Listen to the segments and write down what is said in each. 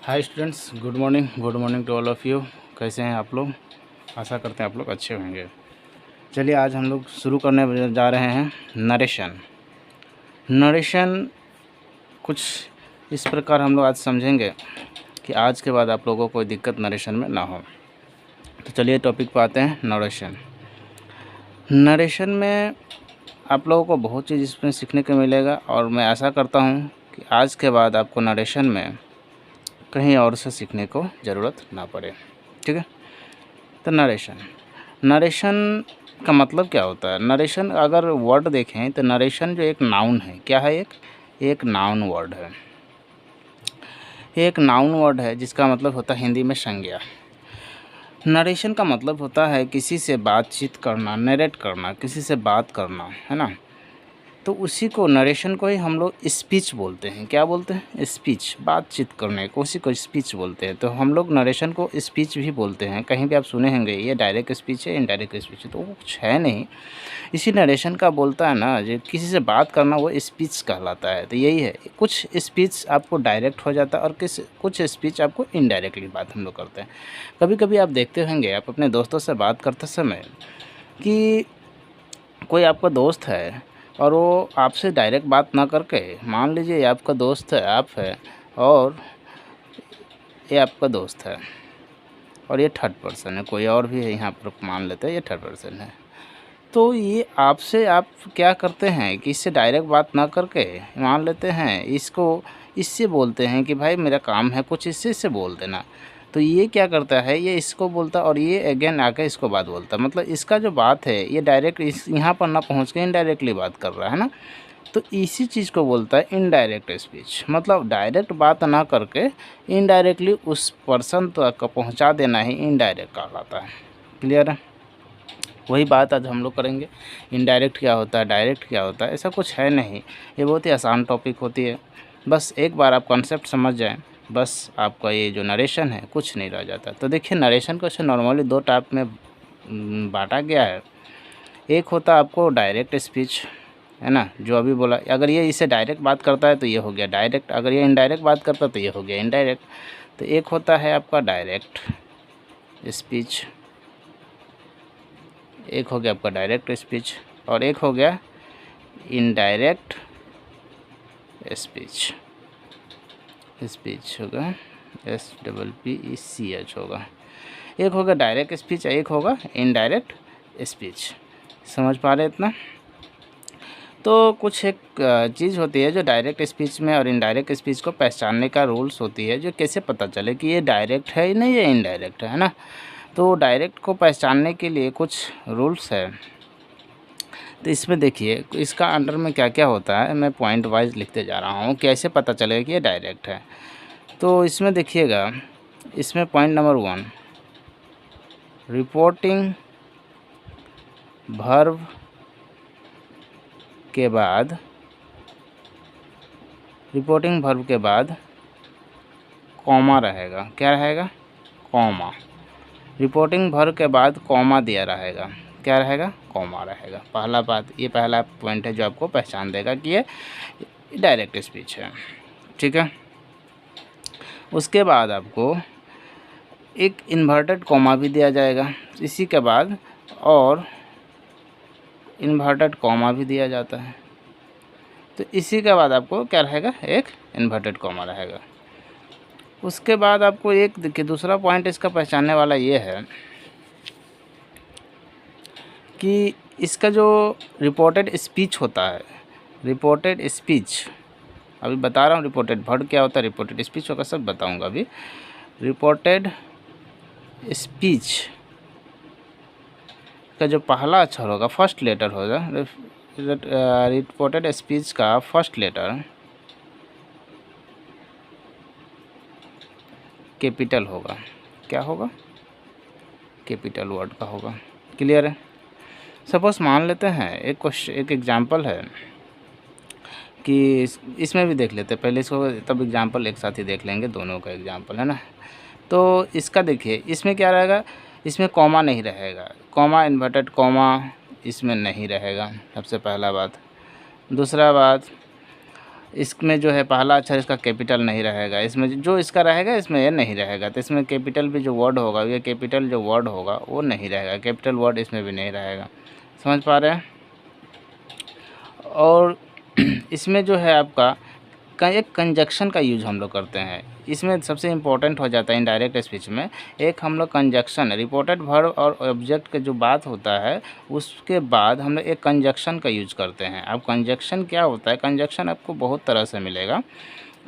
Hi students, good morning to all of you. कैसे हैं आप लोग? आशा करते हैं आप लोग अच्छे होंगे। चलिए आज हम लोग शुरू करने जा रहे हैं नरेशन कुछ इस प्रकार हम लोग आज समझेंगे कि आज के बाद आप लोगों को कोई दिक्कत नरेशन में ना हो। तो चलिए टॉपिक पे आते हैं। नरेशन में आप लोगों को बहुत चीज़ इसमें सीखने को मिलेगा और मैं आशा करता हूँ कि आज के बाद आपको नरेशन में कहीं और से सीखने को ज़रूरत ना पड़े। ठीक है। तो नरेशन का मतलब क्या होता है? नरेशन अगर वर्ड देखें तो नरेशन जो एक नाउन है, क्या है? एक नाउन वर्ड है। एक नाउन वर्ड है जिसका मतलब होता है हिंदी में संज्ञा। नरेशन का मतलब होता है किसी से बातचीत करना, नरेट करना, किसी से बात करना, है ना। तो उसी को नरेशन को ही हम लोग स्पीच बोलते हैं। क्या बोलते हैं? स्पीच। बातचीत करने को उसी को स्पीच बोलते हैं। तो हम लोग नरेशन को स्पीच भी बोलते हैं। कहीं भी आप सुने होंगे ये डायरेक्ट स्पीच है, इनडायरेक्ट स्पीच है, तो वो कुछ है नहीं। इसी नरेशन का बोलता है ना, जो किसी से बात करना वो स्पीच कहलाता है। तो यही है, कुछ स्पीच आपको डायरेक्ट हो जाता है और कुछ स्पीच आपको इनडायरेक्टली बात हम लोग करते हैं। कभी कभी आप देखते होंगे आप अपने दोस्तों से बात करते समय कि कोई आपका दोस्त है और वो आपसे डायरेक्ट बात ना करके, मान लीजिए आपका दोस्त है, आप है और ये आपका दोस्त है और ये थर्ड पर्सन है, कोई और भी है, यहाँ पर मान लेते हैं ये थर्ड पर्सन है। तो ये आपसे आप क्या करते हैं कि इससे डायरेक्ट बात ना करके मान लेते हैं इससे बोलते हैं कि भाई मेरा काम है कुछ, इससे बोल देना। तो ये क्या करता है, ये इसको बोलता और ये अगेन आके इसको बात बोलता। मतलब इसका जो बात है ये डायरेक्ट इस यहाँ पर ना पहुँच के इनडायरेक्टली बात कर रहा है ना। तो इसी चीज़ को बोलता है इनडायरेक्ट स्पीच। मतलब डायरेक्ट बात ना करके इनडायरेक्टली उस पर्सन तक पहुँचा देना ही इनडायरेक्ट कहलाता है। क्लियर है? वही बात आज हम लोग करेंगे। इनडायरेक्ट क्या होता है, डायरेक्ट क्या होता है, ऐसा कुछ है नहीं। ये बहुत ही आसान टॉपिक होती है। बस एक बार आप कॉन्सेप्ट समझ जाएं, बस आपका ये जो नरेशन है कुछ नहीं रह जाता। तो देखिए नरेशन को नॉर्मली दो टाइप में बांटा गया है। एक होता है आपको डायरेक्ट स्पीच, है ना, जो अभी बोला। अगर ये इससे डायरेक्ट बात करता है तो ये हो गया डायरेक्ट, अगर ये इनडायरेक्ट बात करता है तो ये हो गया इनडायरेक्ट। तो एक होता है आपका डायरेक्ट स्पीच, एक हो गया आपका डायरेक्ट स्पीच और एक हो गया इनडायरेक्ट स्पीच। स्पीच होगा SPPECH होगा। एक होगा डायरेक्ट स्पीच, एक होगा इनडायरेक्ट स्पीच। समझ पा रहे इतना? तो कुछ एक चीज़ होती है जो डायरेक्ट स्पीच में और इनडायरेक्ट स्पीच को पहचानने का रूल्स होती है, जो कैसे पता चले कि ये डायरेक्ट है नहीं ये इनडायरेक्ट है ना। तो डायरेक्ट को पहचानने के लिए कुछ रूल्स है। तो इसमें देखिए इसका अंडर में क्या क्या होता है, मैं पॉइंट वाइज लिखते जा रहा हूँ, कैसे पता चलेगा कि ये डायरेक्ट है। तो इसमें देखिएगा, इसमें पॉइंट नंबर 1, रिपोर्टिंग वर्ब के बाद, रिपोर्टिंग वर्ब के बाद कॉमा रहेगा। क्या रहेगा? कॉमा। रिपोर्टिंग वर्ब के बाद कॉमा दिया रहेगा। क्या रहेगा? कॉमा रहेगा। पहला बात, ये पहला पॉइंट है जो आपको पहचान देगा कि ये डायरेक्ट स्पीच है। ठीक है। उसके बाद आपको एक इन्वर्टेड कॉमा भी दिया जाएगा इसी के बाद, और इन्वर्टेड कॉमा भी दिया जाता है। तो इसी के बाद आपको क्या रहेगा? एक इन्वर्टेड कॉमा रहेगा। उसके बाद आपको एक देखिए दूसरा पॉइंट इसका पहचानने वाला ये है कि इसका जो रिपोर्टेड स्पीच होता है, रिपोर्टेड स्पीच अभी बता रहा हूँ। रिपोर्टेड वर्ड क्या होता है, रिपोर्टेड स्पीच होगा, सब बताऊँगा अभी। रिपोर्टेड स्पीच का जो पहला अक्षर होगा, फर्स्ट लेटर होगा, रिपोर्टेड स्पीच का फर्स्ट लेटर कैपिटल होगा। क्या होगा? कैपिटल वर्ड का होगा। क्लियर है? सपोज मान लेते हैं एक एग्जांपल है कि इसमें भी देख लेते हैं पहले इसको, तब एग्जांपल एक साथ ही देख लेंगे, दोनों का एग्जांपल है ना। तो इसका देखिए, इसमें क्या रहेगा, इसमें कॉमा नहीं रहेगा। कॉमा, इन्वर्टेड कॉमा इसमें नहीं रहेगा, सबसे पहला बात। दूसरा बात, इसमें जो है पहला अक्षर इसका कैपिटल नहीं रहेगा, इसमें जो इसका रहेगा इसमें ये नहीं रहेगा, तो इसमें कैपिटल भी जो वर्ड होगा, ये कैपिटल जो वर्ड होगा वो नहीं रहेगा, कैपिटल वर्ड इसमें भी नहीं रहेगा। समझ पा रहे हैं? और इसमें जो है आपका एक कंजक्शन का यूज हम लोग करते हैं। इसमें सबसे इम्पोर्टेंट हो जाता है इनडायरेक्ट स्पीच में, एक हम लोग कंजक्शन, रिपोर्टेड वर्ब और ऑब्जेक्ट का जो बात होता है उसके बाद हम लोग एक कंजक्शन का यूज करते हैं। अब कंजक्शन क्या होता है? कंजक्शन आपको बहुत तरह से मिलेगा,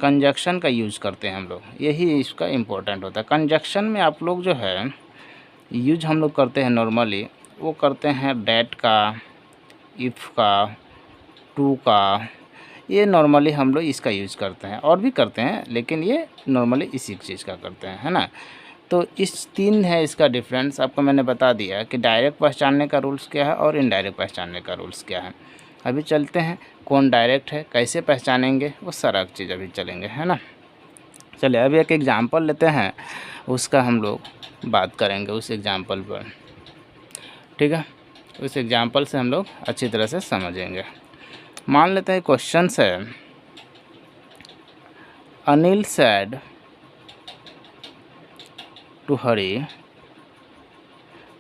कंजक्शन का यूज करते हैं हम लोग, यही इसका इम्पोर्टेंट होता है। कंजक्शन में आप लोग जो है यूज हम लोग करते हैं नॉर्मली, वो करते हैं डैट का, इफ़ का, टू का, ये नॉर्मली हम लोग इसका यूज़ करते हैं, और भी करते हैं लेकिन ये नॉर्मली इसी चीज़ का करते हैं, है ना। तो इस तीन है इसका डिफरेंस, आपको मैंने बता दिया कि डायरेक्ट पहचानने का रूल्स क्या है और इनडायरेक्ट पहचानने का रूल्स क्या है। अभी चलते हैं कौन डायरेक्ट है, कैसे पहचानेंगे, वो सारा चीज़ अभी चलेंगे, है ना। चलिए अभी एक एग्जाम्पल लेते हैं, उसका हम लोग बात करेंगे उस एग्ज़ाम्पल पर, ठीक है। उस एग्ज़ाम्पल से हम लोग अच्छी तरह से समझेंगे। मान लेते हैं क्वेश्चन है, Anil said to Hari,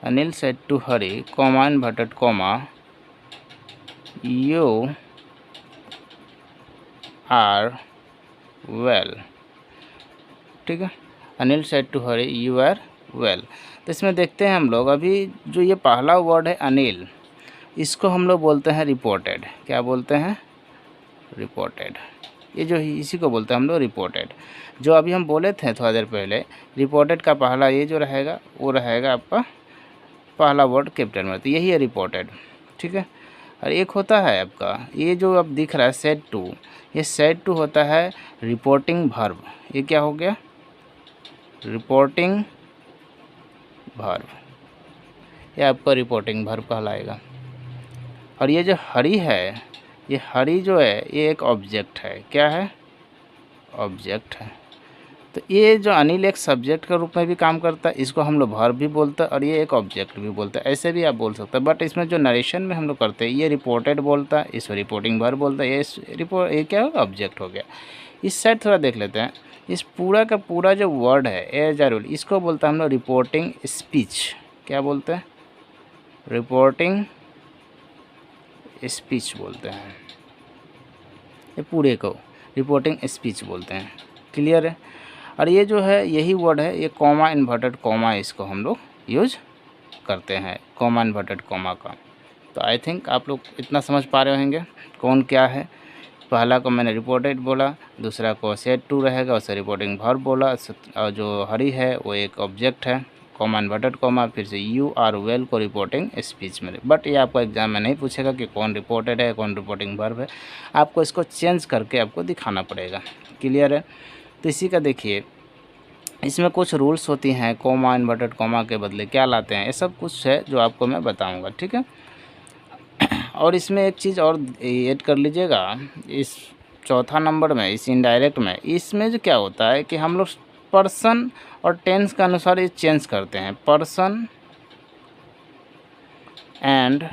Anil said to Hari, comma inverted comma, you are well, ठीक है। Anil said to Hari you are well. तो इसमें देखते हैं हम लोग, अभी जो ये पहला वर्ड है अनिल, इसको हम लोग बोलते हैं रिपोर्टेड। क्या बोलते हैं? रिपोर्टेड। ये जो इसी को बोलते हैं हम लोग रिपोर्टेड। जो अभी हम बोले थे थोड़ा देर पहले, रिपोर्टेड का पहला ये जो रहेगा वो रहेगा आपका पहला वर्ड कैपिटल में, तो यही है रिपोर्टेड, ठीक है। और एक होता है आपका ये जो अब दिख रहा है सेड टू, ये सेड टू होता है रिपोर्टिंग वर्ब। ये क्या हो गया? रिपोर्टिंग वर्ब, ये आपका रिपोर्टिंग वर्ब कहलाएगा। और ये जो हरी है, ये हरी जो है ये एक ऑब्जेक्ट है। क्या है? ऑब्जेक्ट है। तो ये जो अनिल एक सब्जेक्ट के रूप में भी काम करता है, इसको हम लोग वर्ब भी बोलते हैं और ये एक ऑब्जेक्ट भी बोलते हैं, ऐसे भी आप बोल सकते हैं। बट इसमें जो नरेशन में हम लोग करते हैं, ये रिपोर्टेड बोलता है, इसको रिपोर्टिंग वर्ब बोलता है, ये क्या होगा? ऑब्जेक्ट हो गया। इस साइड थोड़ा देख लेते हैं, इस पूरा का पूरा जो वर्ड है एज अ रूल, इसको बोलते हैं हम लोग रिपोर्टिंग स्पीच। क्या बोलते हैं? रिपोर्टिंग स्पीच बोलते हैं। ये पूरे को रिपोर्टिंग स्पीच बोलते हैं। क्लियर है? और ये जो है यही वर्ड है, ये कॉमा इन्वर्टेड कॉमा, इसको हम लोग यूज करते हैं, कॉमा इन्वर्टेड कॉमा का। तो आई थिंक आप लोग इतना समझ पा रहे होंगे कौन क्या है। पहला को मैंने रिपोर्टेड बोला, दूसरा को सेड टू रहेगा, उसे रिपोर्टिंग वर्ब बोला, और जो हरी है वो एक ऑब्जेक्ट है, कॉमा इन्वर्टेड कॉमा, फिर से यू आर वेल को रिपोर्टिंग स्पीच में। बट ये आपको एग्जाम में नहीं पूछेगा कि कौन रिपोर्टेड है कौन रिपोर्टिंग वर्ब है, आपको इसको चेंज करके आपको दिखाना पड़ेगा। क्लियर है? तो इसी का देखिए, इसमें कुछ रूल्स होती हैं, कॉमा इन्वर्टेड कॉमा के बदले क्या लाते हैं, ये सब कुछ है जो आपको मैं बताऊँगा, ठीक है। और इसमें एक चीज़ और ऐड कर लीजिएगा, इस चौथा नंबर में, इस इनडायरेक्ट में, इसमें जो क्या होता है कि हम लोग पर्सन और टेंस के अनुसार ये चेंज करते हैं। पर्सन एंड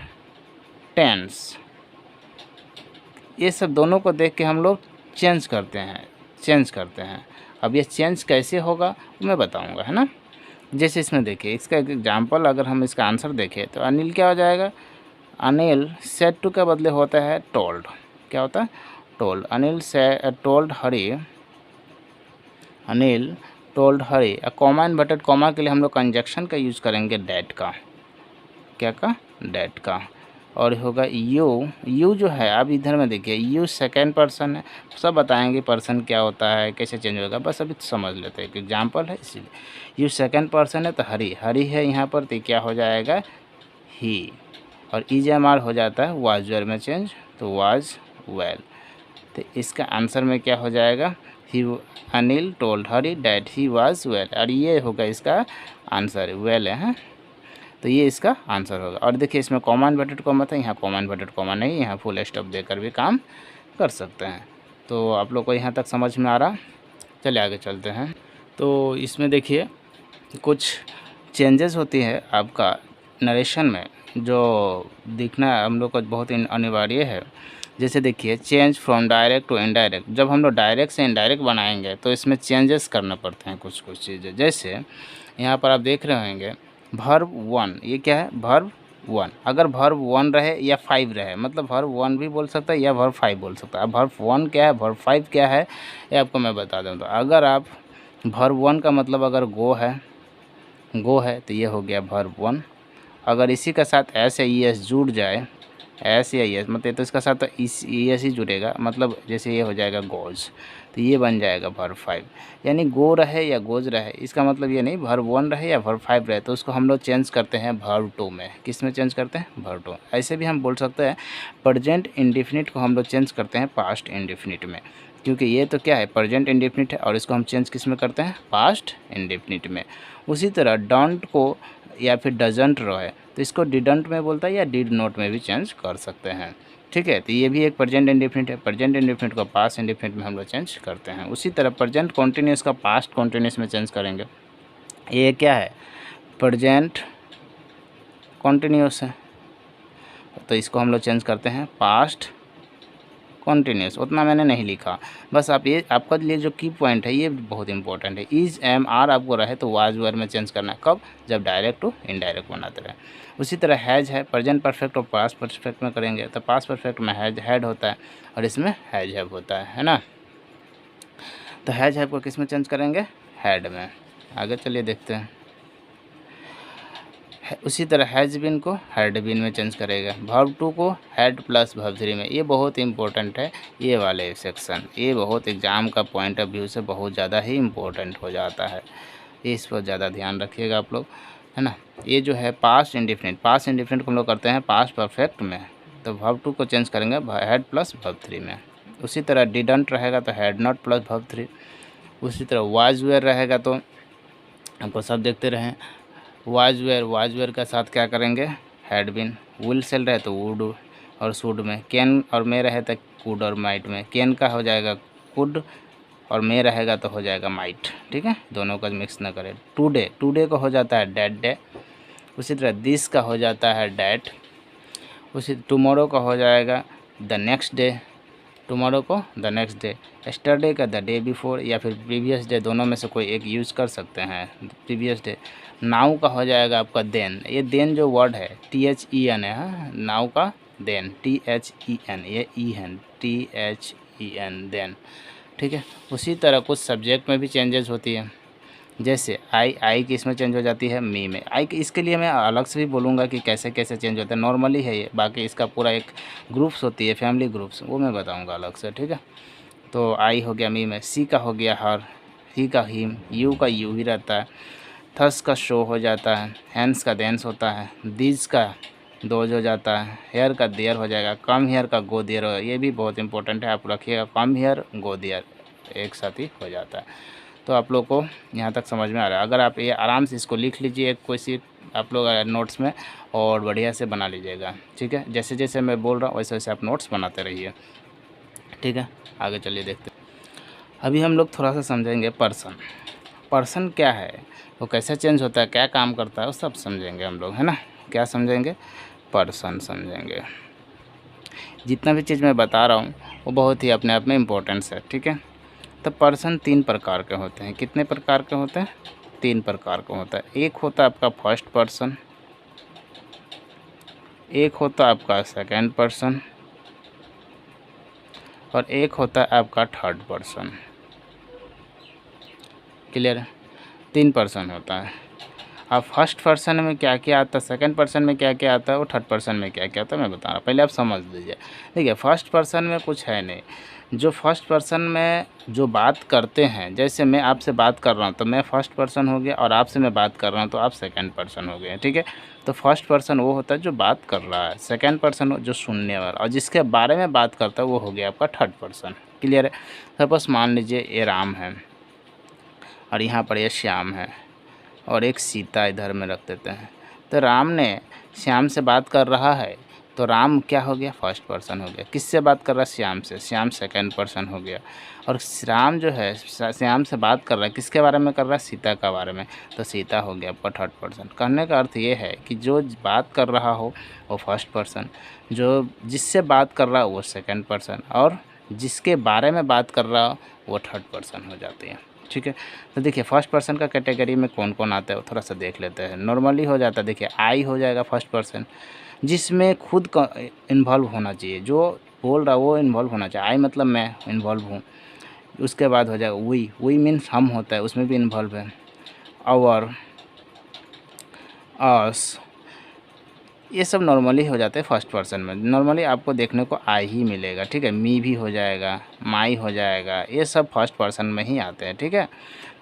टेंस, ये सब दोनों को देख के हम लोग चेंज करते हैं। अब ये चेंज कैसे होगा मैं बताऊंगा, है ना। जैसे इसमें देखिए, इसका एग्जांपल अगर हम इसका आंसर देखें तो अनिल क्या हो जाएगा? अनिल सेड टू के बदले होता है टोल्ड। क्या होता है? टोल्ड। अनिल से टोल्ड हरी, अनिल टोल्ड हरी। कॉमा इन्वर्टेड कॉमा के लिए हम लोग कंजक्शन का यूज़ करेंगे डैट का। क्या का? डैट का। और होगा यू जो है, अब इधर में देखिए, यू सेकेंड पर्सन है, सब बताएंगे पर्सन क्या होता है कैसे चेंज होगा, बस अभी समझ लेते हैं, एक एग्जांपल है इसीलिए। यू सेकेंड पर्सन है तो हरी है यहाँ पर, तो क्या हो जाएगा? ही। और EJMR हो जाता है वाज वेल में चेंज, तो वाज वेल। तो इसका आंसर में क्या हो जाएगा? He Anil told Hari that he was well, और ये होगा इसका आंसर, वेल है। तो ये इसका आंसर होगा। और देखिए इसमें कॉमा इन्वर्टेड कॉमा था, यहाँ कॉमा इन्वर्टेड कॉमा नहीं, यहाँ फुल स्टॉप देकर भी काम कर सकते हैं। तो आप लोग को यहाँ तक समझ में आ रहा? चलिए आगे चलते हैं। तो इसमें देखिए कुछ चेंजेस होती है आपका नरेशन में, जो दिखना हम लोग को बहुत अनिवार्य है। जैसे देखिए change from direct to indirect, जब हम लोग डायरेक्ट से इनडायरेक्ट बनाएंगे तो इसमें चेंजेस करने पड़ते हैं कुछ कुछ चीज़ें। जैसे यहाँ पर आप देख रहे होंगे वर्ब वन, ये क्या है वर्ब वन। अगर वर्ब वन रहे या 5 रहे, मतलब वर्ब वन भी बोल सकता है या वर्ब 5 बोल सकता है। अब वर्ब वन क्या है वर्ब 5 क्या है ये आपको मैं बता दूँ। तो अगर आप वर्ब वन का मतलब अगर गो है तो ये हो गया वर्ब वन। अगर इसी के साथ एस या ई एस जुड़ जाए, एस या ई एस मतलब तो इसका साथ तो ई एस ही जुड़ेगा, मतलब जैसे ये हो जाएगा गोज, तो ये बन जाएगा वर्ब 5। यानी गो रहे या गोज रहे, इसका मतलब ये नहीं वर्ब 1 रहे या वर्ब 5 रहे, तो उसको हम लोग चेंज करते हैं वर्ब 2 में। किस में चेंज करते हैं वर्ब 2। ऐसे भी हम बोल सकते हैं प्रेजेंट इंडेफिनिट को हम लोग चेंज करते हैं पास्ट इंडेफिनिट में, क्योंकि ये तो क्या है प्रेजेंट इंडेफिनिट है और इसको हम चेंज किस में करते हैं पास्ट इंडेफिनिट में। उसी तरह डोंट को या फिर डजंट रहे तो इसको डिडंट में बोलता है या डिड नॉट में भी चेंज कर सकते हैं। ठीक है, तो ये भी एक प्रेजेंट इंडेफिनिट है। प्रेजेंट इंडेफिनिट को पास्ट इंडेफिनिट में हम लोग चेंज करते हैं। उसी तरह प्रेजेंट कॉन्टिन्यूस का पास्ट कॉन्टिन्यूस में चेंज करेंगे। ये क्या है प्रेजेंट कॉन्टिन्यूस है, तो इसको हम लोग चेंज करते हैं पास्ट कॉन्टिन्यूस। उतना मैंने नहीं लिखा, बस आप ये आपका लिए जो की पॉइंट है ये बहुत इंपॉर्टेंट है। इज एम आर आपको रहे तो वाज वर में चेंज करना है, कब जब डायरेक्ट टू इनडायरेक्ट बनाते रहे। उसी तरह हैज है प्रेजेंट परफेक्ट और पास्ट परफेक्ट में करेंगे तो पास्ट परफेक्ट में हैज हैड होता है और इसमें हैज हैव होता है ना। तो हैज हैव को किस में चेंज करेंगे हैड में। आगे चलिए देखते हैं। उसी तरह हैज़ बीन को हैड बीन में चेंज करेगा। वर्ब 2 को हैड प्लस वर्ब 3 में। ये बहुत इंपॉर्टेंट है ये वाले सेक्शन, ये बहुत एग्ज़ाम का पॉइंट ऑफ व्यू से बहुत ज़्यादा ही इम्पोर्टेंट हो जाता है, इस पर ज़्यादा ध्यान रखिएगा आप लोग, है ना। ये जो है पास्ट इंडेफिनिट को हम लोग करते हैं पास्ट परफेक्ट में, तो वर्ब 2 को चेंज करेंगे हैड प्लस वर्ब 3 में। उसी तरह डिडंट रहेगा तो हैड नॉट प्लस वर्ब 3। उसी तरह वाज वेयर रहेगा तो आपको सब देखते रहें वाज वेयर का साथ क्या करेंगे हैड बीन। विल सेल रहे तो वुड और शुड में। कैन और मे रहे तो कुड और माइट में। कैन का हो जाएगा कुड और मे रहेगा तो हो जाएगा माइट। ठीक है, दोनों का मिक्स ना करें। टुडे को हो जाता है डेट डे। उसी तरह दिस का हो जाता है डैट। उसी टुमारो का हो जाएगा द नेक्स्ट डे, टुमारो को द नेक्स्ट डे। यस्टरडे का द डे बिफोर या फिर प्रीवियस डे, दोनों में से कोई एक यूज़ कर सकते हैं प्रीवियस डे। नाउ का हो जाएगा आपका देन। ये देन जो वर्ड है THEN है, हाँ नाउ का देन THEN, ये ई है THEN देन। ठीक है, उसी तरह कुछ सब्जेक्ट में भी चेंजेस होती है। जैसे आई की इसमें चेंज हो जाती है मी में। आई की इसके लिए मैं अलग से भी बोलूँगा कि कैसे कैसे चेंज होता है, नॉर्मली है ये, बाकी इसका पूरा एक ग्रुप्स होती है फैमिली ग्रुप्स, वो मैं बताऊँगा अलग से। ठीक है, तो आई हो गया मी में। सी का हो गया हर, ही का हिम, यू का यू ही रहता है। थस का शो हो जाता है। हैंस का देंस होता है। दीज का दोज हो जाता है। हेयर का देयर हो जाएगा। कम हेयर का गो देयर हो, ये भी बहुत इंपॉर्टेंट है, आप रखिएगा। कम हेयर गो देयर एक साथ ही हो जाता है। तो आप लोग को यहाँ तक समझ में आ रहा है। अगर आप ये आराम से इसको लिख लीजिए कोई सी आप लोग नोट्स में और बढ़िया से बना लीजिएगा। ठीक है, जैसे जैसे मैं बोल रहा हूँ वैसे वैसे आप नोट्स बनाते रहिए। ठीक है, आगे चलिए देखते हैं। अभी हम लोग थोड़ा सा समझेंगे पर्सन क्या है, वो कैसे चेंज होता है, क्या काम करता है, वो सब समझेंगे हम लोग, है ना। क्या समझेंगे पर्सन समझेंगे। जितना भी चीज़ मैं बता रहा हूँ वो बहुत ही अपने आप में इम्पोर्टेंस है। ठीक है, तो पर्सन 3 प्रकार के होते हैं। कितने प्रकार के होते हैं 3 प्रकार का होता है। एक होता है आपका फर्स्ट पर्सन, एक होता है आपका सेकंड पर्सन और एक होता है आपका थर्ड पर्सन। क्लियर है, 3 पर्सन होता है। अब फर्स्ट पर्सन में क्या क्या आता है, सेकंड पर्सन में क्या क्या आता है और थर्ड पर्सन में क्या क्या आता है मैं बता रहा हूँ, पहले आप समझ लीजिए। देखिए फर्स्ट पर्सन में कुछ है नहीं। जो फर्स्ट पर्सन में जो बात करते हैं, जैसे मैं आपसे बात कर रहा हूँ तो मैं फर्स्ट पर्सन हो गया और आपसे मैं बात कर रहा हूँ तो आप सेकंड पर्सन हो गए। ठीक है, तो फर्स्ट पर्सन वो होता है जो बात कर रहा है, सेकंड पर्सन जो सुनने वाला, और जिसके बारे में बात करता है वो हो गया आपका थर्ड पर्सन। क्लियर है। सपोज मान लीजिए ये राम है और यहाँ पर ये श्याम है और एक सीता इधर में रख देते हैं। तो राम ने श्याम से बात कर रहा है तो राम क्या हो गया, फर्स्ट पर्सन हो गया। किससे बात कर रहा है, श्याम से, श्याम सेकंड पर्सन हो गया। और राम जो है श्याम से बात कर रहा है, किसके बारे में कर रहा है, सीता के बारे में, तो सीता हो गया आपका थर्ड पर्सन। कहने का अर्थ ये है कि जो बात कर रहा हो वो फर्स्ट पर्सन, जो जिससे बात कर रहा हो वो सेकंड पर्सन, और जिसके बारे में बात कर रहा हो वो थर्ड पर्सन हो जाती है। ठीक है, तो देखिए फर्स्ट पर्सन का कैटेगरी में कौन कौन आता है वो थोड़ा सा देख लेते हैं। नॉर्मली हो जाता है, देखिए आई हो जाएगा फर्स्ट पर्सन, जिसमें खुद का इन्वॉल्व होना चाहिए, जो बोल रहा वो इन्वॉल्व होना चाहिए। आई मतलब मैं इन्वॉल्व हूँ। उसके बाद हो जाएगा वी मीन्स हम होता है, उसमें भी इन्वॉल्व है। आवर, अस, ये सब नॉर्मली हो जाते हैं फर्स्ट पर्सन में। नॉर्मली आपको देखने को आई ही मिलेगा। ठीक है, मी भी हो जाएगा, माई हो जाएगा, ये सब फर्स्ट पर्सन में ही आते हैं। ठीक है,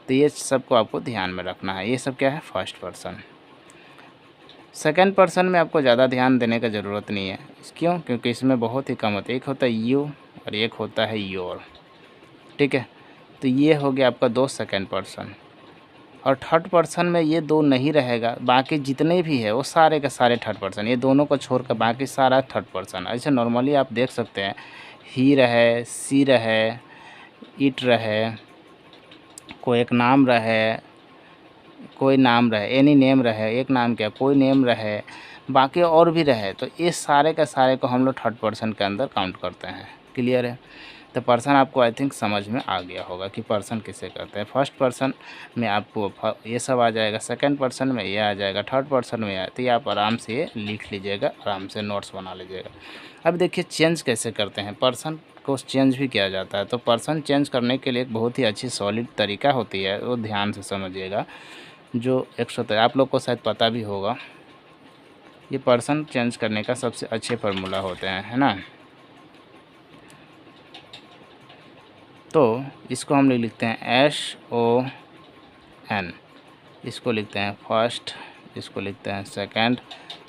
तो ये सब को आपको ध्यान में रखना है। ये सब क्या है, फर्स्ट पर्सन। सेकंड पर्सन में आपको ज़्यादा ध्यान देने का ज़रूरत नहीं है। क्यों, क्योंकि इसमें बहुत ही कम होता है। एक होता है यू और एक होता है योर। ठीक है, तो ये हो गया आपका दो सेकंड पर्सन। और थर्ड पर्सन में ये दो नहीं रहेगा, बाकी जितने भी है वो सारे के सारे थर्ड पर्सन, ये दोनों को छोड़कर बाकी सारा थर्ड पर्सन। ऐसे नॉर्मली आप देख सकते हैं, ही रहे, सी रहे, इट रहे, कोई एक नाम रहे, कोई नाम रहे, एनी नेम रहे, एक नाम क्या कोई नेम रहे, बाकी और भी रहे, तो ये सारे के सारे को हम लोग थर्ड पर्सन के अंदर काउंट करते हैं। क्लियर है, तो पर्सन आपको आई थिंक समझ में आ गया होगा कि पर्सन किसे कहते हैं। फर्स्ट पर्सन में आपको ये सब आ जाएगा, सेकंड पर्सन में ये आ जाएगा, थर्ड पर्सन में आया, तो ये आप आराम से ये लिख लीजिएगा, आराम से नोट्स बना लीजिएगा। अब देखिए चेंज कैसे करते हैं, पर्सन को चेंज भी किया जाता है। तो पर्सन चेंज करने के लिए एक बहुत ही अच्छी सॉलिड तरीका होती है, वो ध्यान से समझिएगा। जो 100 आप लोग को शायद पता भी होगा, ये पर्सन चेंज करने का सबसे अच्छे फार्मूला होते हैं, है ना। तो इसको हम लिखते हैं SON, इसको लिखते हैं फर्स्ट, इसको लिखते हैं सेकंड,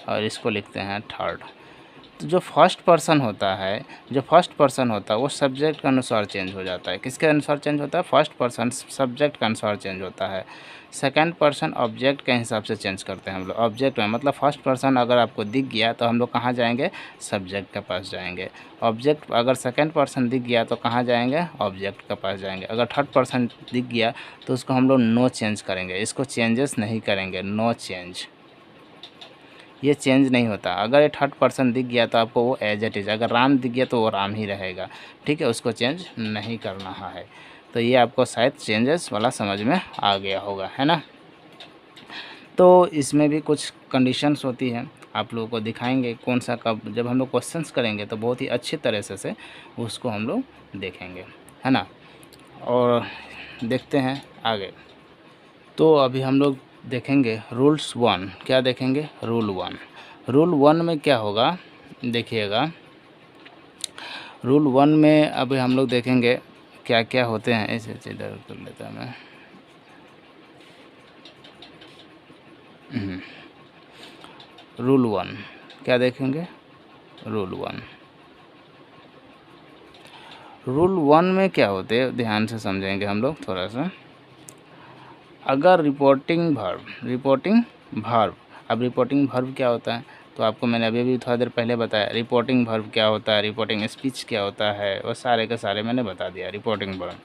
और इसको लिखते हैं थर्ड। तो जो फर्स्ट पर्सन होता है, वो सब्जेक्ट के अनुसार चेंज हो जाता है। किसके अनुसार चेंज होता है, फर्स्ट पर्सन सब्जेक्ट के अनुसार चेंज होता है। सेकंड पर्सन ऑब्जेक्ट के हिसाब से चेंज करते हैं हम लोग। ऑब्जेक्ट में मतलब फर्स्ट पर्सन अगर आपको दिख गया तो हम लोग कहाँ जाएंगे, सब्जेक्ट के पास जाएंगे। ऑब्जेक्ट अगर सेकंड पर्सन दिख गया तो कहाँ जाएंगे, ऑब्जेक्ट के पास जाएंगे। अगर थर्ड पर्सन दिख गया तो उसको हम लोग नो चेंज करेंगे, इसको चेंजेस नहीं करेंगे, नो चेंज, ये चेंज नहीं होता। अगर ये थर्ड पर्सन दिख गया तो आपको वो एज इट इज़, अगर राम दिख गया तो वो राम ही रहेगा। ठीक है, उसको चेंज नहीं करना है। तो ये आपको शायद चेंजेस वाला समझ में आ गया होगा, है ना। तो इसमें भी कुछ कंडीशंस होती हैं, आप लोगों को दिखाएंगे कौन सा कब, जब हम लोग क्वेश्चंस करेंगे तो बहुत ही अच्छी तरह से उसको हम लोग देखेंगे, है ना। और देखते हैं आगे। तो अभी हम लोग देखेंगे रूल्स 1। क्या देखेंगे, रूल 1। रूल 1 में क्या होगा देखिएगा, रूल 1 में अभी हम लोग देखेंगे क्या क्या होते हैं। ऐसे इधर कर लेता मैं। रूल 1 क्या देखेंगे, रूल 1। रूल 1 में क्या होते हैं ध्यान से समझेंगे हम लोग थोड़ा सा। अगर रिपोर्टिंग भर्ब, अब रिपोर्टिंग भर्ब क्या होता है, तो आपको मैंने अभी भी थोड़ा देर पहले बताया। रिपोर्टिंग भर्ब क्या होता है, रिपोर्टिंग स्पीच क्या होता है, वो सारे के सारे मैंने बता दिया। रिपोर्टिंग भर्ब,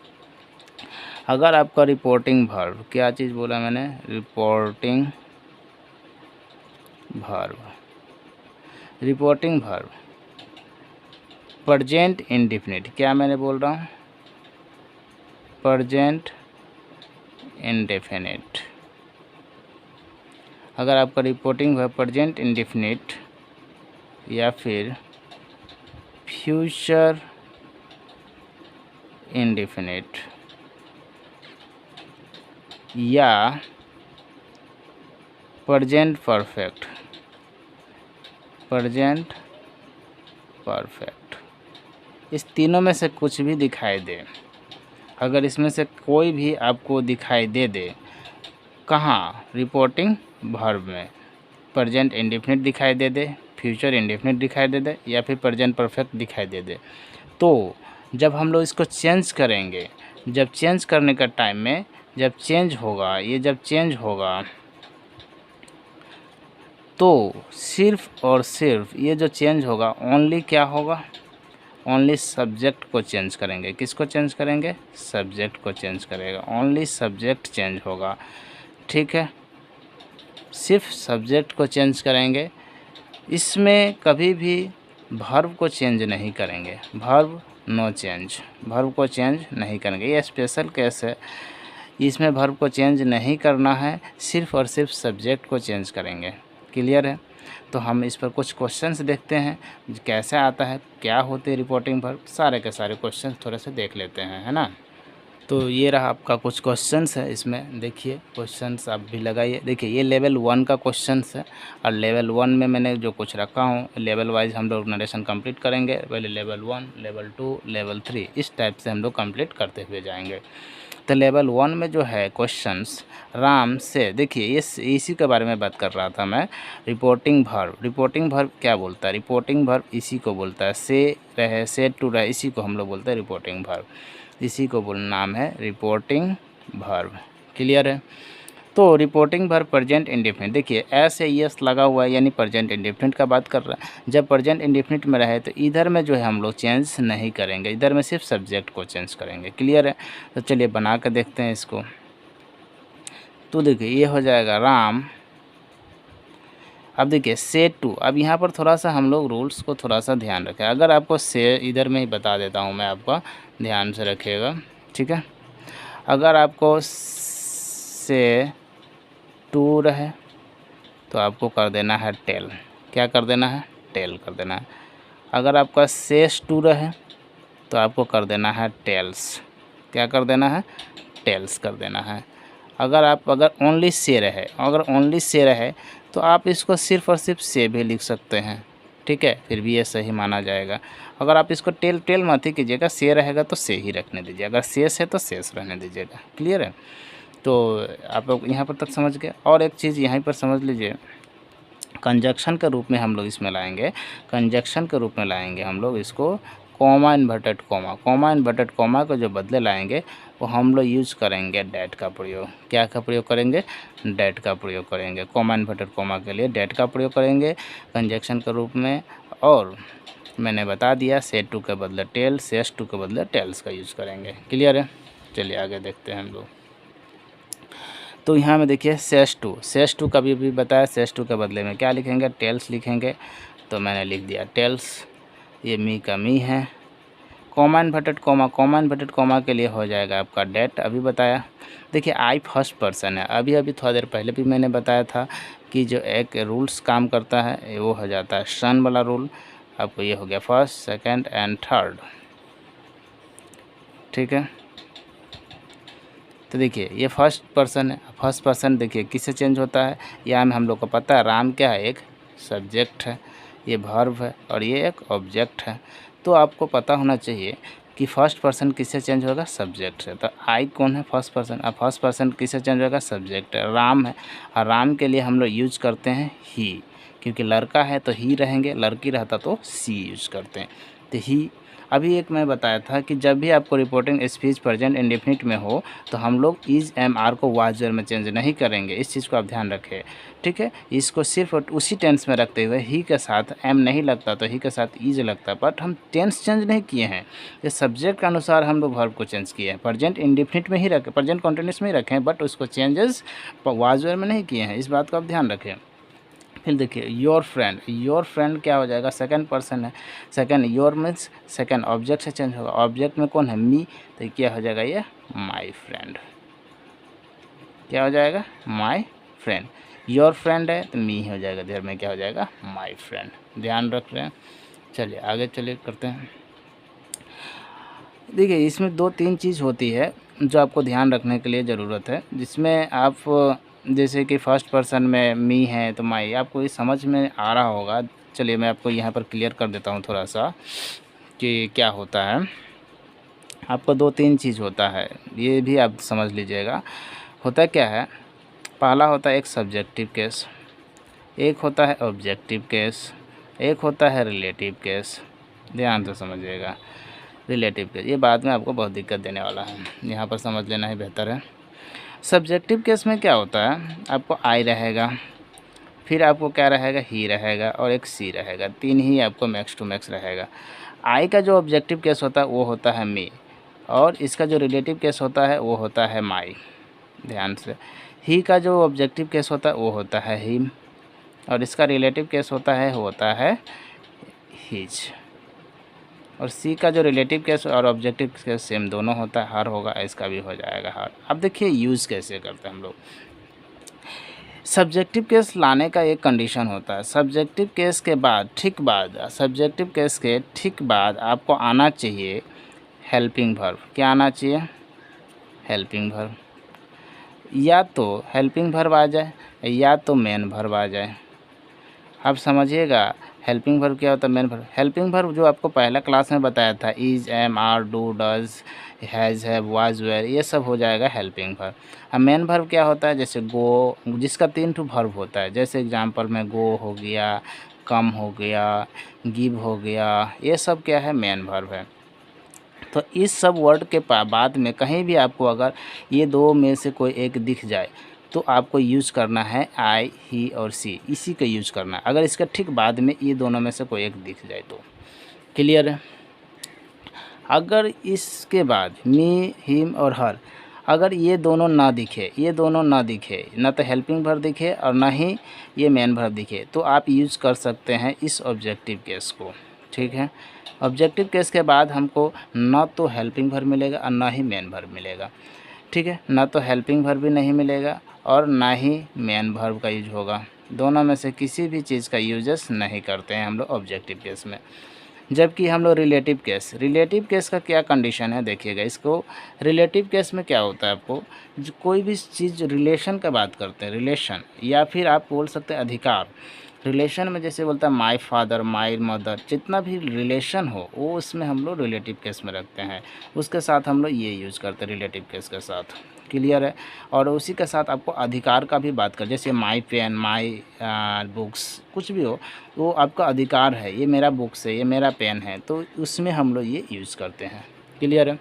अगर आपका रिपोर्टिंग भर्ब, क्या चीज़ बोला मैंने, reporting verb, reporting verb present indefinite, क्या मैंने बोल रहा हूँ, प्रेजेंट इंडेफिनिट। अगर आपका रिपोर्टिंग है प्रेजेंट इंडेफिनिट या फिर फ्यूचर इंडेफिनिट या प्रेजेंट परफेक्ट, प्रेजेंट परफेक्ट, इस तीनों में से कुछ भी दिखाई दे, अगर इसमें से कोई भी आपको दिखाई दे कहाँ, रिपोर्टिंग भर्ब में, प्रेजेंट इंडेफिनिट दिखाई दे, फ्यूचर इंडेफिनिट दिखाई दे या फिर प्रेजेंट परफेक्ट दिखाई दे, तो जब हम लोग इसको चेंज करेंगे, जब चेंज करने का टाइम में जब चेंज होगा, ये जब चेंज होगा, तो सिर्फ और सिर्फ ये जो चेंज होगा ओनली क्या होगा, ओनली सब्जेक्ट को चेंज करेंगे। किसको चेंज करेंगे, सब्जेक्ट को चेंज करेगा, ओनली सब्जेक्ट चेंज होगा, ठीक है, सिर्फ सब्जेक्ट को चेंज करेंगे। इसमें कभी भी वर्ब को चेंज नहीं करेंगे, वर्ब नो चेंज, वर्ब को चेंज नहीं करेंगे, ये स्पेशल केस है, इसमें वर्ब को चेंज नहीं करना है, सिर्फ और सिर्फ सब्जेक्ट को चेंज करेंगे। क्लियर है। तो हम इस पर कुछ क्वेश्चंस देखते हैं कैसे आता है, क्या होते हैं रिपोर्टिंग वर्ब, सारे के सारे क्वेश्चंस थोड़े से देख लेते हैं, है ना। तो ये रहा आपका कुछ क्वेश्चंस है, इसमें देखिए क्वेश्चंस आप भी लगाइए। देखिए ये लेवल 1 का क्वेश्चंस है और लेवल 1 में मैंने जो कुछ रखा हूँ लेवल वाइज हम लोग नरेशन कंप्लीट करेंगे। पहले लेवल 1, लेवल 2, लेवल 3 इस टाइप से हम लोग कंप्लीट करते हुए जाएंगे। तो लेवल 1 में जो है क्वेश्चंस राम से, देखिए ये इसी के बारे में बात कर रहा था मैं। रिपोर्टिंग वर्ब, रिपोर्टिंग वर्ब क्या बोलता है, रिपोर्टिंग वर्ब इसी को बोलता है, से रहे से टू रहे इसी को हम लोग बोलते हैं रिपोर्टिंग वर्ब, इसी को बोल नाम है रिपोर्टिंग वर्ब। क्लियर है। तो रिपोर्टिंग वर्ब प्रेजेंट इंडेफिनिट, देखिए एस या एस लगा हुआ है यानी प्रेजेंट इंडेफिनिट का बात कर रहा है। जब प्रेजेंट इंडेफिनिट में रहे तो इधर में जो है हम लोग चेंज नहीं करेंगे, इधर में सिर्फ सब्जेक्ट को चेंज करेंगे। क्लियर है। तो चलिए बना कर देखते हैं इसको। तो देखिए ये हो जाएगा राम, अब देखिए से टू, अब यहाँ पर थोड़ा सा हम लोग रूल्स को थोड़ा सा ध्यान रखें। अगर आपको से इधर में ही बता देता हूँ मैं, आपका ध्यान से रखिएगा, ठीक है। अगर आपको से टू रहे तो आपको कर देना है टेल, क्या कर देना है, टेल कर देना है। अगर आपका सेस टू रहे तो आपको कर देना है टेल्स, क्या कर देना है, टेल्स कर देना है। अगर ओनली से रहे, अगर ओनली से रहे तो आप इसको सिर्फ और सिर्फ से भी लिख सकते हैं, ठीक है, फिर भी ये सही माना जाएगा। अगर आप इसको टेल टेल मत ही कीजिएगा, से रहेगा तो से ही रखने दीजिए, अगर शेष है तो शेष रहने दीजिएगा। क्लियर है। तो आप लोग यहाँ पर तक समझ गए। और एक चीज़ यहीं पर समझ लीजिए, कंजक्शन के रूप में हम लोग इसमें लाएंगे, कंजक्शन के रूप में लाएंगे हम लोग इसको comma inverted comma, comma inverted comma को जो बदले लाएंगे वो हम लोग यूज करेंगे डैट का प्रयोग। क्या का प्रयोग करेंगे, डैट का प्रयोग करेंगे। कॉमा इन्वर्टेड कॉमा के लिए डैट का प्रयोग करेंगे कंजक्शन के रूप में। और मैंने बता दिया से टू के बदले टेल, सेस टू के बदले टेल्स का यूज़ करेंगे। क्लियर है। चलिए आगे देखते हैं हम लोग। तो यहाँ में देखिए सेस टू का भी बताया, सेस टू के बदले में क्या लिखेंगे, टेल्स लिखेंगे। तो मैंने लिख दिया टेल्स, ये मी का मी है। Comma inverted comma, comma inverted comma के लिए हो जाएगा आपका डेट, अभी बताया। देखिए आई फर्स्ट पर्सन है, अभी थोड़ा देर पहले भी मैंने बताया था कि जो एक रूल्स काम करता है वो हो जाता है सन वाला रूल। आपको ये हो गया फर्स्ट, सेकंड एंड थर्ड, ठीक है। तो देखिए ये फर्स्ट पर्सन है, फर्स्ट पर्सन देखिए किससे चेंज होता है, यहाँ में हम लोग को पता है राम क्या है, एक सब्जेक्ट है, ये वर्ब है और ये एक ऑब्जेक्ट है। तो आपको पता होना चाहिए कि फर्स्ट पर्सन किससे चेंज होगा, सब्जेक्ट से। तो आई कौन है, फर्स्ट पर्सन, अब फर्स्ट पर्सन किससे चेंज होगा, सब्जेक्ट है, राम है। और राम के लिए हम लोग यूज करते हैं ही, क्योंकि लड़का है तो ही रहेंगे, लड़की रहता तो सी यूज करते हैं, तो ही। अभी एक मैं बताया था कि जब भी आपको रिपोर्टिंग स्पीच प्रेजेंट इंडेफिनिट में हो तो हम लोग इज एम आर को वाज वेयर में चेंज नहीं करेंगे, इस चीज़ को आप ध्यान रखें, ठीक है। इसको सिर्फ उसी टेंस में रखते हुए ही के साथ एम नहीं लगता तो ही के साथ इज लगता, बट हम टेंस चेंज नहीं किए हैं, ये सब्जेक्ट के अनुसार हम लोग वर्ब को चेंज किए हैं। प्रेजेंट इंडेफिनिट में ही रखें, प्रेजेंट कॉन्टिन्यूस में ही रखें, बट उसको चेंजेस वाज वेयर में नहीं किए हैं, इस बात को आप ध्यान रखें। फिर देखिए योर फ्रेंड, योर फ्रेंड क्या हो जाएगा, सेकंड पर्सन है, second your means second object से चेंज होगा, ऑब्जेक्ट में कौन है, मी, तो क्या हो जाएगा ये माय फ्रेंड, क्या हो जाएगा, माय फ्रेंड। योर फ्रेंड है तो मी हो जाएगा, देर में क्या हो जाएगा, माय फ्रेंड। ध्यान रख रहे हैं। चलिए आगे चलिए करते हैं। देखिए इसमें 2-3 चीज़ होती है जो आपको ध्यान रखने के लिए ज़रूरत है, जिसमें आप जैसे कि फर्स्ट पर्सन में मी है तो माई, आपको ये समझ में आ रहा होगा। चलिए मैं आपको यहाँ पर क्लियर कर देता हूँ थोड़ा सा कि क्या होता है। आपको 2-3 चीज़ होता है, ये भी आप समझ लीजिएगा। होता क्या है, पहला होता है एक सब्जेक्टिव केस, एक होता है ऑब्जेक्टिव केस, एक होता है रिलेटिव केस। ध्यान से समझिएगा, रिलेटिव केस ये बाद में आपको बहुत दिक्कत देने वाला है, यहाँ पर समझ लेना ही बेहतर है। सब्जेक्टिव केस में क्या होता है, आपको आई रहेगा, फिर आपको क्या रहेगा, ही रहेगा और एक सी रहेगा, 3 ही आपको मैक्स टू मैक्स रहेगा। आई का जो ऑब्जेक्टिव केस होता है वो होता है मी, और इसका जो रिलेटिव केस होता है वो होता है माई। ध्यान से, ही का जो ऑब्जेक्टिव केस होता है वो होता है हिम, और इसका रिलेटिव केस होता है हिज। और सी का जो रिलेटिव केस और ऑब्जेक्टिव केस सेम दोनों होता है, हर होगा, इसका भी हो जाएगा हर। अब देखिए यूज़ कैसे करते हैं हम लोग। सब्जेक्टिव केस लाने का एक कंडीशन होता है। सब्जेक्टिव केस के बाद सब्जेक्टिव केस के ठीक बाद आपको आना चाहिए हेल्पिंग वर्ब। क्या आना चाहिए, हेल्पिंग वर्ब। या तो हेल्पिंग वर्ब आ जाए या तो मेन वर्ब आ जाए। अब समझिएगा हेल्पिंग वर्ब क्या होता है, मेन वर्ब। हेल्पिंग वर्ब जो आपको पहला क्लास में बताया था, is, am, are, do, does, has, have, was, were, ये सब हो जाएगा हेल्पिंग वर्ब। अब मेन वर्ब क्या होता है, जैसे गो, जिसका 3 ठो वर्ब होता है। जैसे एग्जांपल में गो हो गया, कम हो गया, गिव हो गया, ये सब क्या है, मेन वर्ब है। तो इस सब वर्ड के बाद में कहीं भी आपको अगर ये दो में से कोई एक दिख जाए तो आपको यूज़ करना है आई, ही और सी, इसी का यूज़ करना है। अगर इसका ठीक बाद में ये दोनों में से कोई एक दिख जाए तो। क्लियर है। अगर इसके बाद मी, हिम और हर, अगर ये दोनों ना दिखे, ना तो हेल्पिंग वर्ब दिखे और ना ही ये मेन वर्ब दिखे, तो आप यूज़ कर सकते हैं इस ऑब्जेक्टिव केस को। ठीक है। ऑब्जेक्टिव केस के बाद हमको ना तो हेल्पिंग वर्ब मिलेगा और ना ही मेन वर्ब मिलेगा। ठीक है, ना तो हेल्पिंग वर्ब भी नहीं मिलेगा और ना ही मेन वर्ब का यूज होगा। दोनों में से किसी भी चीज़ का यूजेस नहीं करते हैं हम लोग ऑब्जेक्टिव केस में। जबकि हम लोग रिलेटिव केस का क्या कंडीशन है देखिएगा। इसको रिलेटिव केस में क्या होता है, आपको जो कोई भी चीज़ रिलेशन का बात करते हैं, रिलेशन, या फिर आप बोल सकते हैं अधिकार। रिलेशन में जैसे बोलता है माय फादर, माय मदर, जितना भी रिलेशन हो वो उसमें हम लोग रिलेटिव केस में रखते हैं। उसके साथ हम लोग ये यूज़ करते हैं रिलेटिव केस के साथ। क्लियर है। और उसी के साथ आपको अधिकार का भी बात कर, जैसे माय पेन, माय बुक्स, कुछ भी हो वो आपका अधिकार है, ये मेरा बुक्स है, ये मेरा पेन है, तो उसमें हम लोग ये यूज़ करते हैं। क्लियर है।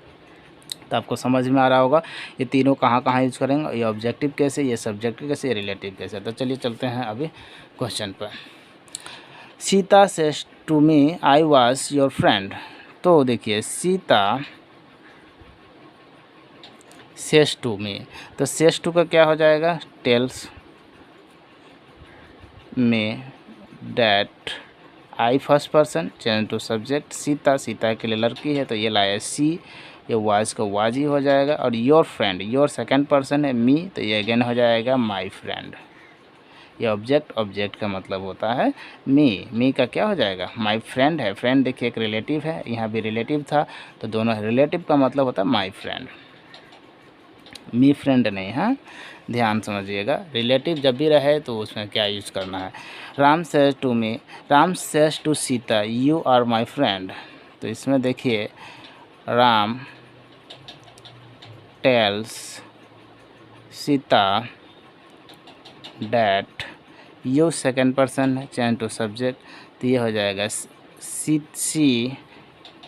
तो आपको समझ में आ रहा होगा ये तीनों कहाँ कहाँ यूज़ करेंगे। ये ऑब्जेक्टिव केस है, ये सब्जेक्टिव केस है, ये रिलेटिव केस है। तो चलिए चलते हैं अभी क्वेश्चन पर। Sita says to me I was your friend. तो देखिए सीता सेज टू मी, तो सेज टू का क्या हो जाएगा, tells me that, I first person, change to subject, Sita के लिए लड़की है तो ये लाया सी, ये वाज का वाज ही हो जाएगा। और your friend, your second person है मी, तो ये अगेन हो जाएगा माय फ्रेंड। ये ऑब्जेक्ट का मतलब होता है मी का क्या हो जाएगा, माय फ्रेंड है। फ्रेंड देखिए एक रिलेटिव है, यहाँ भी रिलेटिव था, तो दोनों रिलेटिव का मतलब होता है माय फ्रेंड, मी फ्रेंड नहीं। हाँ, ध्यान समझिएगा, रिलेटिव जब भी रहे तो उसमें क्या यूज़ करना है। Ram says to me, Ram says to Sita you are my friend. तो इसमें देखिए Ram tells Sita that, you second person है, चेंज टू सब्जेक्ट, तो ये हो जाएगा सी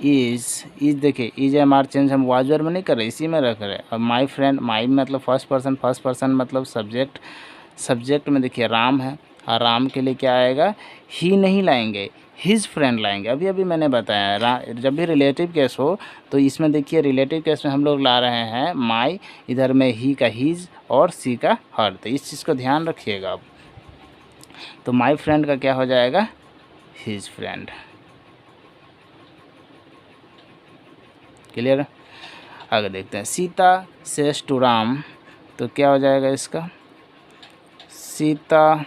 इज देखिए इज एम आर चेंज हम वाजर में नहीं कर रहे, इसी में रख रहे हैं। और माय फ्रेंड, माय मतलब फर्स्ट पर्सन मतलब सब्जेक्ट में देखिए राम है, और राम के लिए क्या आएगा, ही नहीं लाएंगे, हिज फ्रेंड लाएंगे। अभी मैंने बताया जब भी रिलेटिव केस हो तो इसमें देखिए रिलेटिव केस में हम लोग ला रहे हैं माय, इधर में ही का हिज और सी का हर, तो इस चीज़ को ध्यान रखिएगा आप। तो माय फ्रेंड का क्या हो जाएगा, हिज फ्रेंड। क्लियर। आगे देखते हैं सीता सेज टू राम, तो क्या हो जाएगा इसका, सीता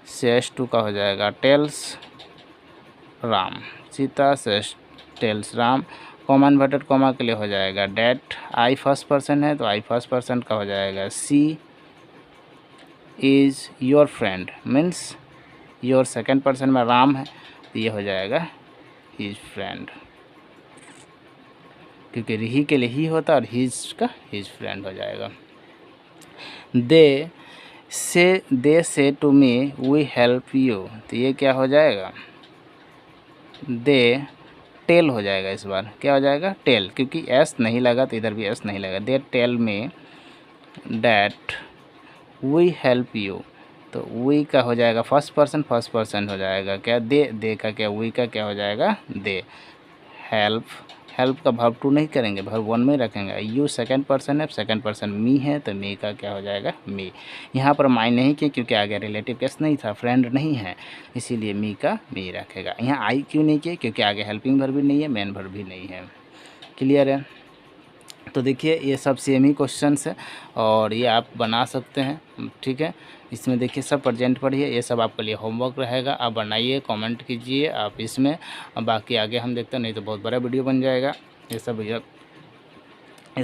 सेज टू का हो जाएगा tells Ram, Sita says tells Ram, comma inverted comma के लिए हो जाएगा डैट, आई फर्स्ट पर्सन है तो आई फर्स्ट पर्सन का हो जाएगा she is your friend, means your second person में राम है तो ये हो जाएगा हिज फ्रेंड, क्योंकि ही के लिए ही होता है और हिज का हिज फ्रेंड हो जाएगा। They say to me we help you, तो ये क्या हो जाएगा, दे टेल हो जाएगा। इस बार क्या हो जाएगा, टेल, क्योंकि एस नहीं लगा तो इधर भी एस नहीं लगा। They tell me that we help you, तो वी का हो जाएगा फर्स्ट पर्सन हो जाएगा क्या, दे का क्या, वी का क्या हो जाएगा, दे। हेल्प, हेल्प का वर्ब टू नहीं करेंगे, वर्ब वन में रखेंगे। यू सेकंड पर्सन है, सेकंड पर्सन मी है, तो मी का क्या हो जाएगा, मी। यहाँ पर माई नहीं किया क्योंकि आगे रिलेटिव केस नहीं था, फ्रेंड नहीं है, इसीलिए मी का मी रखेगा। यहाँ आई क्यों नहीं किया, क्योंकि आगे हेल्पिंग वर्ब भी नहीं है, मेन वर्ब भी नहीं है। क्लियर है। तो देखिए ये सब सेम ही क्वेश्चंस है और ये आप बना सकते हैं, ठीक है। इसमें देखिए सब प्रेजेंट पढ़िए, ये सब आपके लिए होमवर्क रहेगा, आप बनाइए, कमेंट कीजिए आप इसमें। बाकी आगे हम देखते हैं, नहीं तो बहुत बड़ा वीडियो बन जाएगा। ये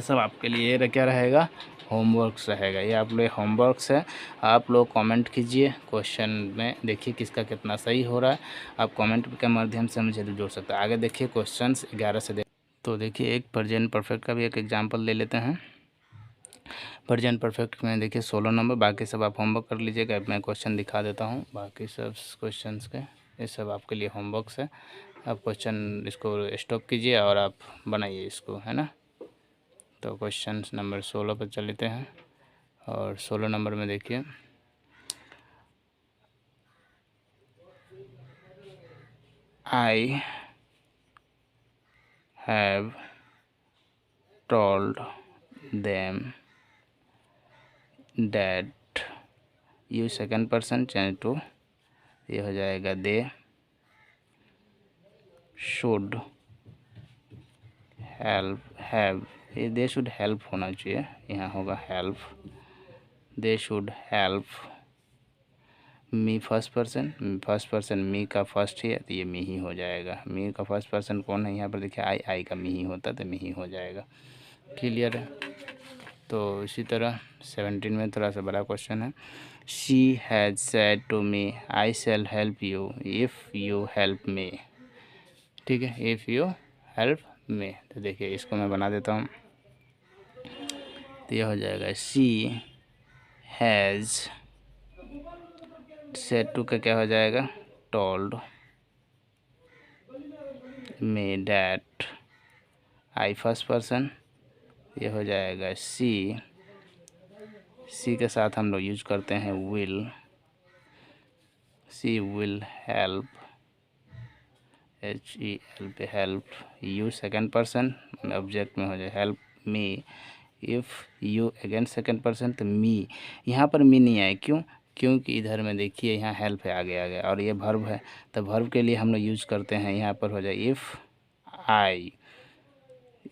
सब आपके लिए क्या रहेगा, होमवर्क्स रहेगा। ये आप लोग होमवर्क्स है, आप लोग कमेंट कीजिए क्वेश्चन में, देखिए किसका कितना सही हो रहा है। आप कमेंट के माध्यम से मुझे जोड़ सकते हैं। आगे देखिए क्वेश्चंस 11 से तो देखिए एक प्रेजेंट परफेक्ट का भी एक एग्जांपल ले लेते हैं। प्रेजेंट परफेक्ट में देखिए 16 नंबर, बाकी सब आप होमवर्क कर लीजिएगा। मैं क्वेश्चन दिखा देता हूँ, बाकी सब क्वेश्चंस के ये सब आपके लिए होमवर्क्स है। आप क्वेश्चन इसको स्टॉप कीजिए और आप बनाइए इसको, है ना। तो क्वेश्चन नंबर 16 पर चल लेते हैं और 16 नंबर में देखिए I have told them that, you second person change to, ये हो जाएगा दे शुड हेल्प, हैव, ये दे शुड हेल्प होना चाहिए, यहाँ होगा help, they should help me first person me का फर्स्ट है तो ये मी ही हो जाएगा। मी का फर्स्ट पर्सन कौन है, यहाँ पर देखिए आई का मी ही होता तो मी ही हो जाएगा। क्लियर है। तो इसी तरह 17 में थोड़ा सा बड़ा क्वेश्चन है। She has said to me I shall help you if you help me, ठीक है, इफ़ यू हेल्प मी। तो देखिए इसको मैं बना देता हूँ, तो ये हो जाएगा शी हैज़, सेड टू का क्या हो जाएगा, told me that, I first person, ये हो जाएगा सी के साथ हम लोग यूज करते हैं will, she will help, HELP help, you second person object में हो जाए help me, if you again second person तो मी, यहाँ पर मी नहीं आए क्यों, क्योंकि इधर में देखिए यहाँ हेल्प है आगे और ये वर्ब है, तो वर्ब के लिए हम लोग यूज करते हैं, यहाँ पर हो जाए इफ़ आई,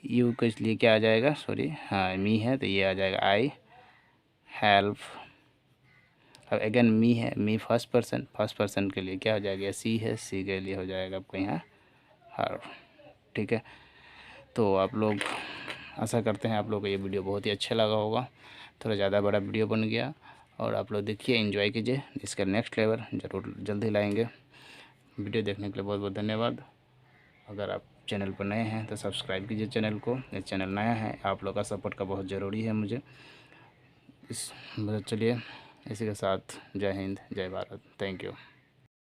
यू के लिए क्या आ जाएगा, सॉरी हाँ मी है तो ये आ जाएगा आई हेल्प। अब अगेन मी है, मी फर्स्ट पर्सन के लिए क्या हो जाएगा, सी है, सी के लिए हो जाएगा आपको यहाँ हर, ठीक है। तो आप लोग आशा करते हैं आप लोग को ये वीडियो बहुत ही अच्छा लगा होगा, थोड़ा ज़्यादा बड़ा वीडियो बन गया और आप लोग देखिए एंजॉय कीजिए, इसका नेक्स्ट लेवल ज़रूर जल्दी लाएंगे। वीडियो देखने के लिए बहुत बहुत धन्यवाद। अगर आप चैनल पर नए हैं तो सब्सक्राइब कीजिए चैनल को, ये चैनल नया है, आप लोग का सपोर्ट का बहुत ज़रूरी है मुझे। चलिए इसी के साथ जय हिंद जय भारत, थैंक यू।